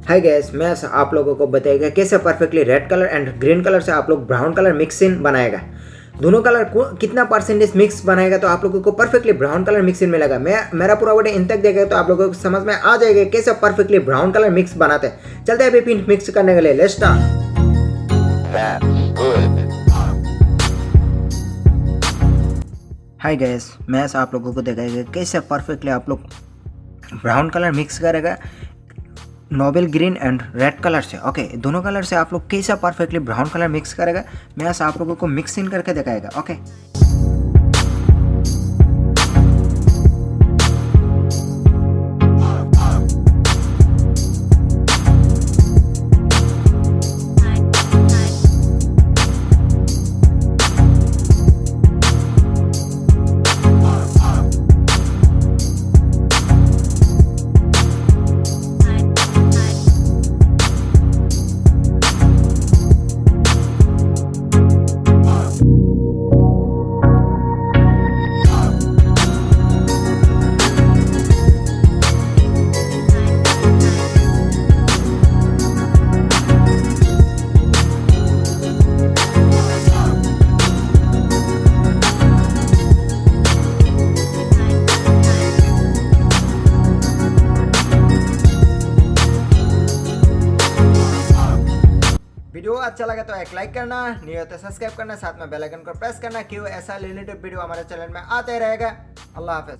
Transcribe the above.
Hi guys, मैं आप लोगों को बताएगा कैसे perfectly red colour and green colour से आप लोग ब्राउन कलर मिक्सिंग बनाएगा। दोनों कलर को कितना परसेंटेज मिक्स बनाएगा तो आप लोगों को परफेक्टली ब्राउन कलर मिक्सिंग मिलेगा। मेरा पूरा वीडियो इन तक देखेगा तो आप लोगों को समझ में आ जाएगा कैसे परफेक्टली ब्राउन कलर मिक्स बनाते हैं। चलते हैं अभी पिन मिक्स करने के लिए, लेट्स स्टार्ट। हाय गैस, मैं आप लोगों को दिखाएगा कैसे परफेक्टली आप लोग ब्राउन कलर मिक्स करेगा नोबल ग्रीन एंड रेड कलर से। ओके, दोनों कलर से आप लोग कैसे परफेक्टली ब्राउन कलर मिक्स करेगा, मैं आप लोगों को मिक्स इन करके दिखाएगा। ओके, वीडियो अच्छा लगा तो एक लाइक करना, नहीं हो तो सब्सक्राइब करना, साथ में बेल आइकन को प्रेस करना, क्यों ऐसा रिलेटेड वीडियो हमारे चैनल में आते रहेगा। अल्लाह हाफिज।